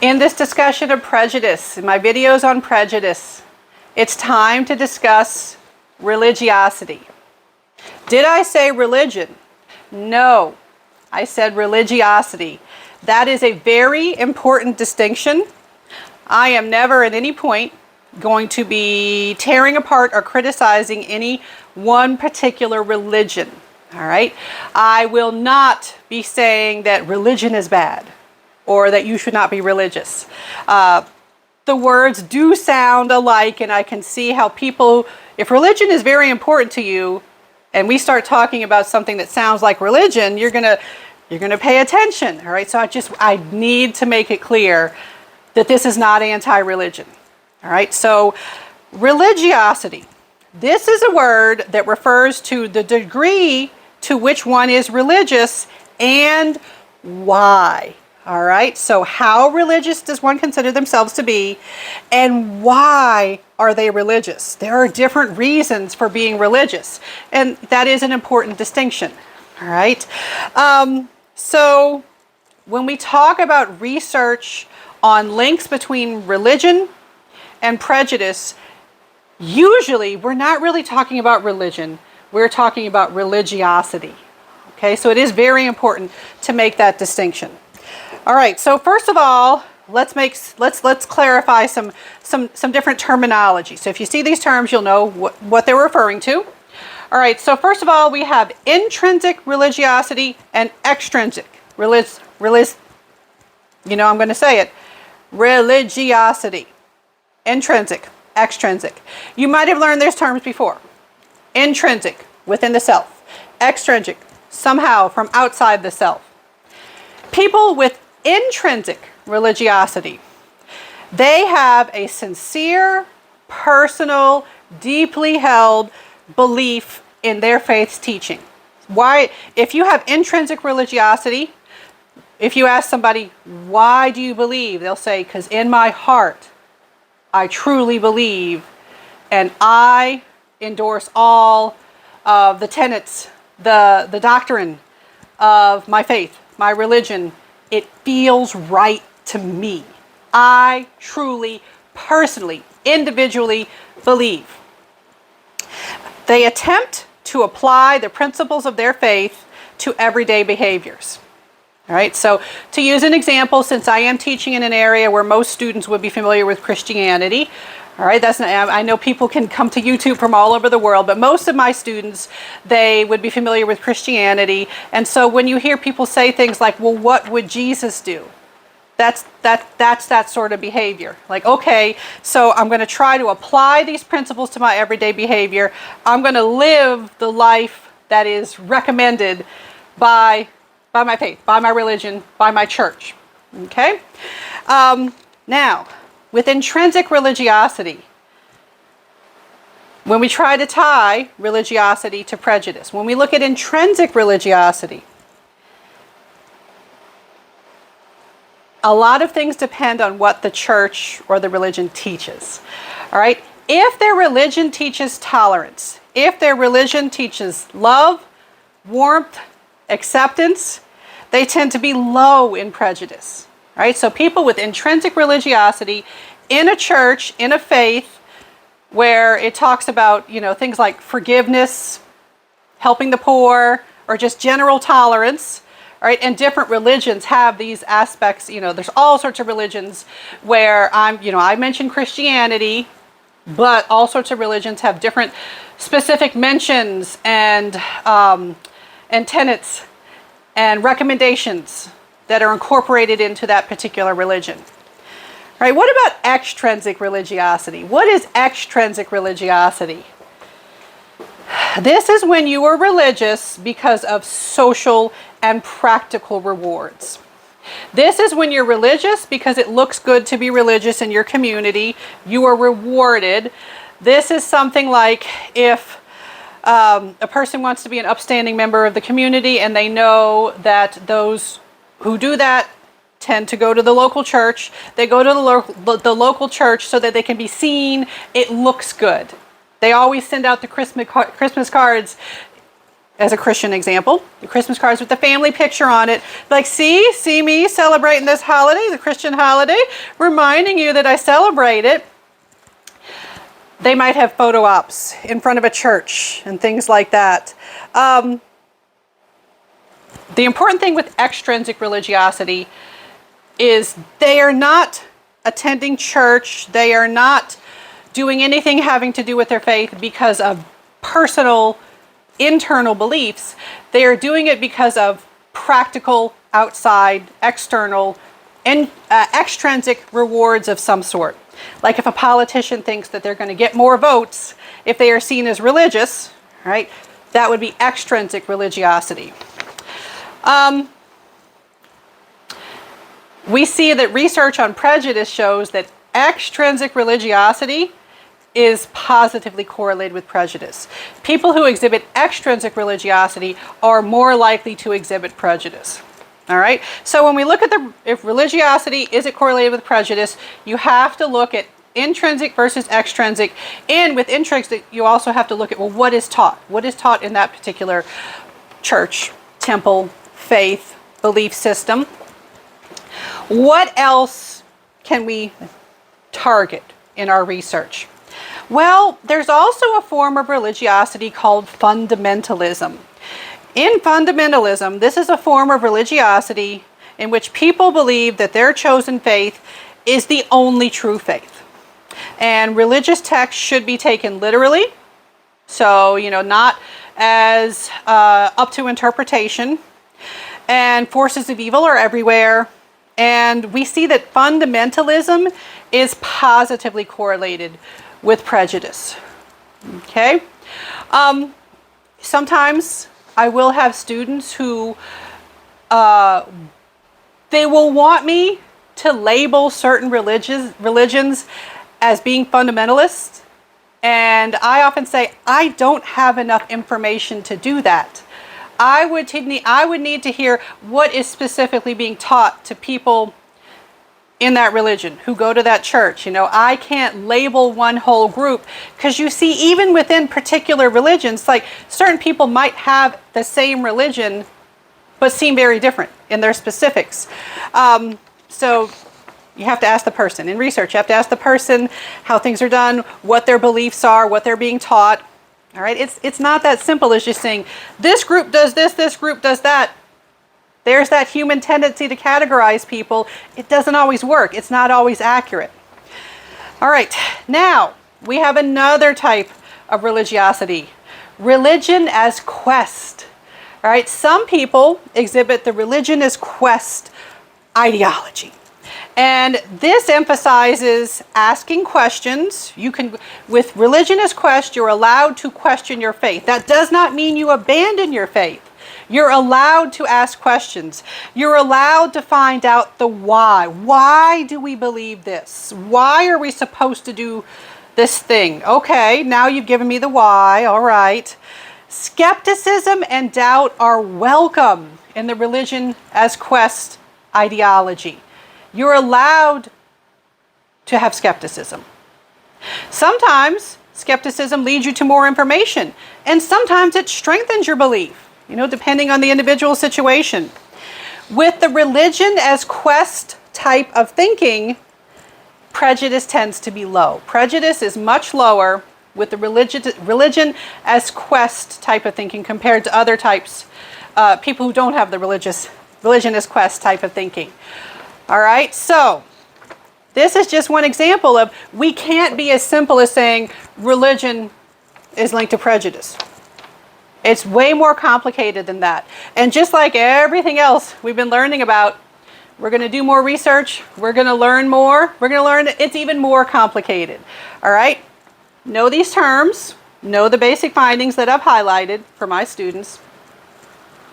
In this discussion of prejudice, in my videos on prejudice, it's time to discuss religiosity. Did I say religion? No, I said religiosity. That is a very important distinction. I am never at any point going to be tearing apart or criticizing any one particular religion. All right? I will not be saying that religion is bad or that you should not be religious. The words do sound alike, and I can see how people, if religion is very important to you, and we start talking about something that sounds like religion, you're gonna pay attention. All right? So I need to make it clear that this is not anti-religion. All right? So religiosity. This is a word that refers to the degree to which one is religious and why. All right, so how religious does one consider themselves to be, and why are they religious? There are different reasons for being religious, and that is an important distinction. All right, so when we talk about research on links between religion and prejudice, usually we're not really talking about religion, we're talking about religiosity. Okay, so it is very important to make that distinction. All right, so first of all, let's clarify some different terminology. So if you see these terms, you'll know what they're referring to. All right, so first of all, we have intrinsic religiosity and extrinsic I'm going to say it. Religiosity. Intrinsic, extrinsic. You might have learned these terms before. Intrinsic, within the self. Extrinsic, somehow from outside the self. People with intrinsic religiosity, they have a sincere, personal, deeply held belief in their faith's teaching. Why? If you have intrinsic religiosity, if you ask somebody, why do you believe? They'll say, because in my heart, I truly believe, and I endorse all of the tenets, the doctrine of my faith, my religion. It feels right to me. I truly, personally, individually believe. They attempt to apply the principles of their faith to everyday behaviors. All right, so to use an example, since I am teaching in an area where most students would be familiar with Christianity, all right, I know people can come to YouTube from all over the world, but most of my students, they would be familiar with Christianity. And so when you hear people say things like, well, what would Jesus do? That's that sort of behavior. Like, okay, so I'm going to try to apply these principles to my everyday behavior. I'm going to live the life that is recommended by my faith, by my religion, by my church. Okay? Now, with intrinsic religiosity, when we try to tie religiosity to prejudice, when we look at intrinsic religiosity, a lot of things depend on what the church or the religion teaches. All right? If their religion teaches tolerance, if their religion teaches love, warmth, acceptance, they tend to be low in prejudice. Right? So people with intrinsic religiosity in a church, in a faith, where it talks about, things like forgiveness, helping the poor, or just general tolerance, right? And different religions have these aspects. There's all sorts of religions where I mentioned Christianity, but all sorts of religions have different specific mentions and tenets and recommendations that are incorporated into that particular religion. All right, what about extrinsic religiosity? What is extrinsic religiosity? This is when you are religious because of social and practical rewards. This is when you're religious because it looks good to be religious in your community. You are rewarded. This is something like if a person wants to be an upstanding member of the community and they know that those who do that tend to go to the local church. They go to the local church so that they can be seen. It looks good. They always send out the Christmas cards. as a Christian example. The Christmas cards with the family picture on it. Like, see me celebrating this holiday, the Christian holiday, reminding you that I celebrate it. They might have photo ops in front of a church and things like that. The important thing with extrinsic religiosity is they are not attending church. They are not doing anything having to do with their faith because of personal, internal beliefs. They are doing it because of practical, outside, external, and extrinsic rewards of some sort. Like if a politician thinks that they're going to get more votes if they are seen as religious, right? That would be extrinsic religiosity. We see that research on prejudice shows that extrinsic religiosity is positively correlated with prejudice. People who exhibit extrinsic religiosity are more likely to exhibit prejudice. All right. So when we look at if religiosity, is it correlated with prejudice, you have to look at intrinsic versus extrinsic. And with intrinsic, you also have to look at, well, what is taught? What is taught in that particular church, temple, faith, belief system? What else can we target in our research? Well, there's also a form of religiosity called fundamentalism. In fundamentalism, this is a form of religiosity in which people believe that their chosen faith is the only true faith. And religious texts should be taken literally. So, not as up to interpretation. And forces of evil are everywhere. And we see that fundamentalism is positively correlated with prejudice. Okay? Sometimes I will have students who they will want me to label certain religions as being fundamentalists, and I often say I don't have enough information to do that. I would need to hear what is specifically being taught to people in that religion who go to that church. I can't label one whole group, because you see, even within particular religions, like certain people might have the same religion but seem very different in their specifics. So you have to ask the person. In research, you have to ask the person how things are done, what their beliefs are, what they're being taught. All right, it's not that simple as just saying this group does this group does that. There's that human tendency to categorize people. It doesn't always work. It's not always accurate. All right, now we have another type of religiosity. Religion as quest. All right, some people exhibit the religion as quest ideology. And this emphasizes asking questions. With religion as quest, you're allowed to question your faith. That does not mean you abandon your faith. You're allowed to ask questions. You're allowed to find out the why. Why do we believe this? Why are we supposed to do this thing? Okay, now you've given me the why. All right. Skepticism and doubt are welcome in the religion as quest ideology. You're allowed to have skepticism. Sometimes skepticism leads you to more information, and sometimes it strengthens your belief. Depending on the individual situation. With the religion as quest type of thinking, prejudice tends to be low. Prejudice is much lower with the religion as quest type of thinking compared to other types, people who don't have the religion as quest type of thinking. All right, so this is just one example of we can't be as simple as saying religion is linked to prejudice. It's way more complicated than that. And just like everything else we've been learning about, we're going to do more research. We're going to learn more. We're going to learn that it's even more complicated. All right? Know these terms. Know the basic findings that I've highlighted for my students.